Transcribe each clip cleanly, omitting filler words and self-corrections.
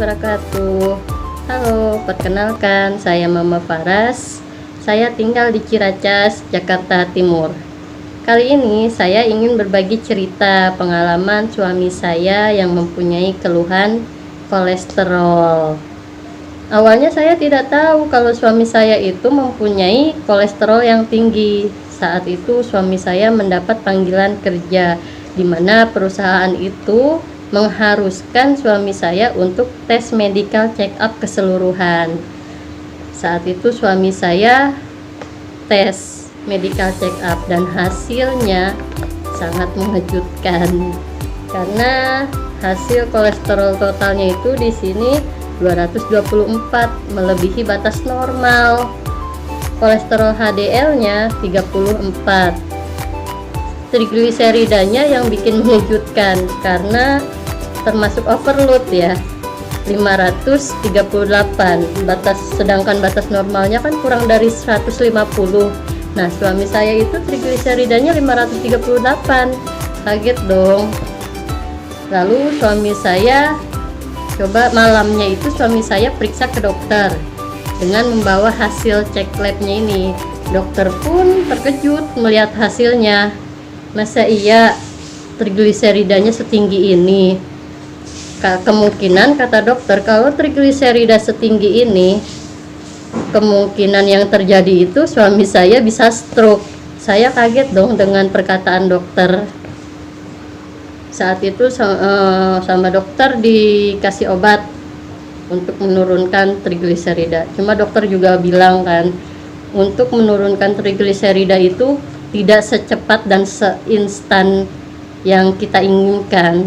wabarakatuh. Halo, perkenalkan saya Mama Faras. Saya tinggal di Ciracas, Jakarta Timur. Kali ini saya ingin berbagi cerita pengalaman suami saya yang mempunyai keluhan kolesterol. Awalnya saya tidak tahu kalau suami saya itu mempunyai kolesterol yang tinggi. Saat itu suami saya mendapat panggilan kerja di mana perusahaan itu mengharuskan suami saya untuk tes medical check up keseluruhan. Saat itu suami saya tes medical check up dan hasilnya sangat mengejutkan karena hasil kolesterol totalnya itu di sini 224, melebihi batas normal. Kolesterol HDL-nya 34. Trigliseridanya yang bikin mengejutkan karena termasuk overload ya, 538 batas, sedangkan batas normalnya kan kurang dari 150. Nah, suami saya itu trigliseridanya 538. Kaget dong. Lalu suami saya coba malamnya itu suami saya periksa ke dokter dengan membawa hasil cek labnya ini. Dokter pun terkejut melihat hasilnya. Masa iya trigliseridanya setinggi ini? Kemungkinan, kata dokter, kalau trigliserida setinggi ini, kemungkinan yang terjadi itu suami saya bisa stroke. Saya kaget dong dengan perkataan dokter. Saat itu sama dokter dikasih obat untuk menurunkan trigliserida. Cuma dokter juga bilang kan, untuk menurunkan trigliserida itu tidak secepat dan seinstan yang kita inginkan.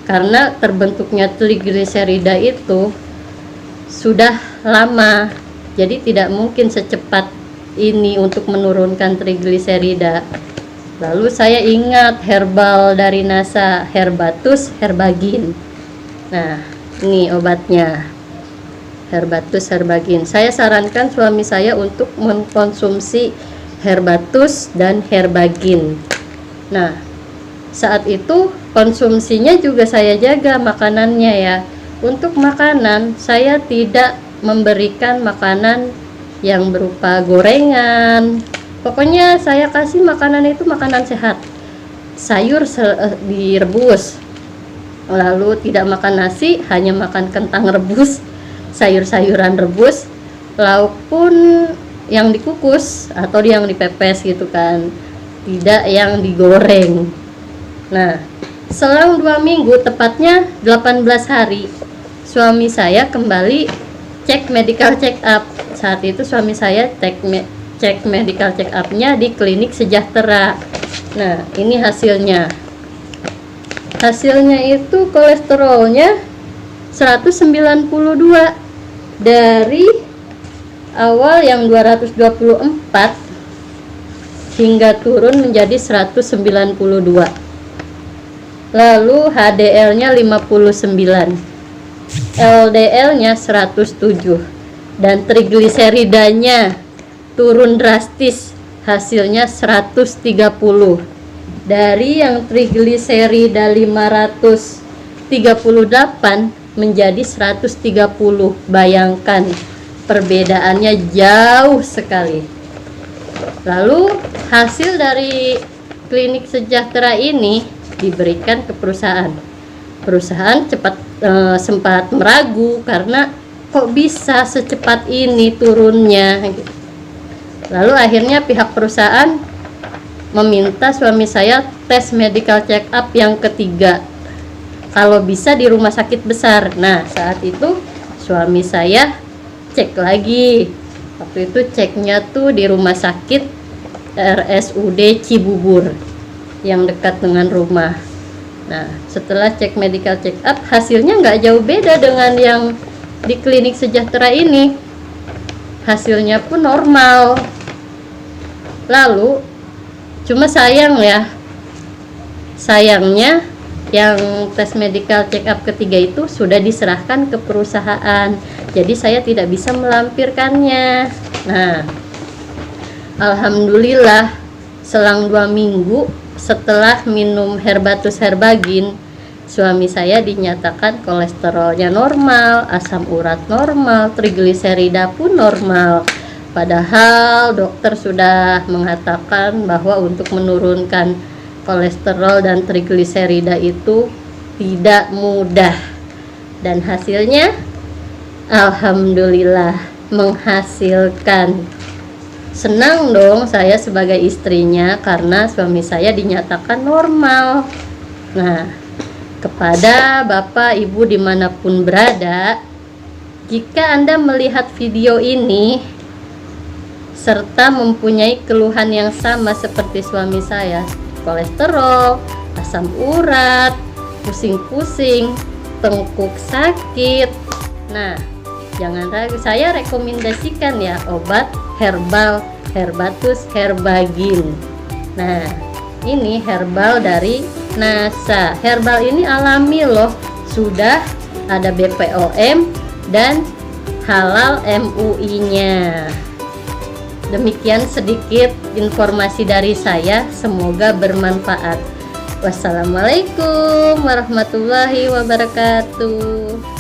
Karena terbentuknya trigliserida itu sudah lama, jadi tidak mungkin secepat ini untuk menurunkan trigliserida. Lalu saya ingat herbal dari NASA, Herbatus Herbagin. Nah, ini obatnya, Herbatus Herbagin. Saya sarankan suami saya untuk mengkonsumsi Herbatus dan Herbagin. Nah, saat itu konsumsinya juga saya jaga makanannya ya. Untuk makanan saya tidak memberikan makanan yang berupa gorengan. Pokoknya saya kasih makanan itu makanan sehat. Sayur direbus. Lalu tidak makan nasi, hanya makan kentang rebus, sayur-sayuran rebus. Lauk pun yang dikukus atau yang dipepes gitu kan. Tidak yang digoreng. Nah, selang 2 minggu, tepatnya 18 hari, suami saya kembali cek medical check up. Saat itu suami saya cek medical check up-nya di Klinik Sejahtera. Nah, ini hasilnya. Hasilnya itu kolesterolnya 192 dari awal yang 224 hingga turun menjadi 192. Lalu HDL-nya 59, LDL-nya 107, dan trigliseridanya turun drastis, hasilnya 130. Dari yang trigliserida 538 menjadi 130. Bayangkan perbedaannya jauh sekali. Lalu hasil dari Klinik Sejahtera ini diberikan ke perusahaan. Perusahaan sempat meragu karena kok bisa secepat ini turunnya. Lalu akhirnya pihak perusahaan meminta suami saya tes medical check up yang ketiga. Kalau bisa di rumah sakit besar. Nah, saat itu suami saya cek lagi. Waktu itu ceknya tuh di rumah sakit RSUD Cibubur yang dekat dengan rumah. Nah, setelah cek medical check up, hasilnya nggak jauh beda dengan yang di Klinik Sejahtera ini. Hasilnya pun normal. Lalu, cuma sayangnya yang tes medical check up ketiga itu sudah diserahkan ke perusahaan. Jadi saya tidak bisa melampirkannya. Nah, alhamdulillah selang 2 minggu setelah minum Herbatus Herbagin, suami saya dinyatakan kolesterolnya normal, asam urat normal, trigliserida pun normal. Padahal dokter sudah mengatakan bahwa untuk menurunkan kolesterol dan trigliserida itu tidak mudah. Dan hasilnya alhamdulillah menghasilkan. Senang dong saya sebagai istrinya karena suami saya dinyatakan normal. Nah, kepada Bapak Ibu dimanapun berada, jika Anda melihat video ini serta mempunyai keluhan yang sama seperti suami saya, kolesterol, asam urat, pusing-pusing, tengkuk sakit, nah jangan ragu, saya rekomendasikan ya obat herbal Herbatus Herbagin. Nah, ini herbal dari NASA. Herbal ini alami loh, sudah ada BPOM dan halal MUI-nya. Demikian sedikit informasi dari saya, semoga bermanfaat. Wassalamualaikum warahmatullahi wabarakatuh.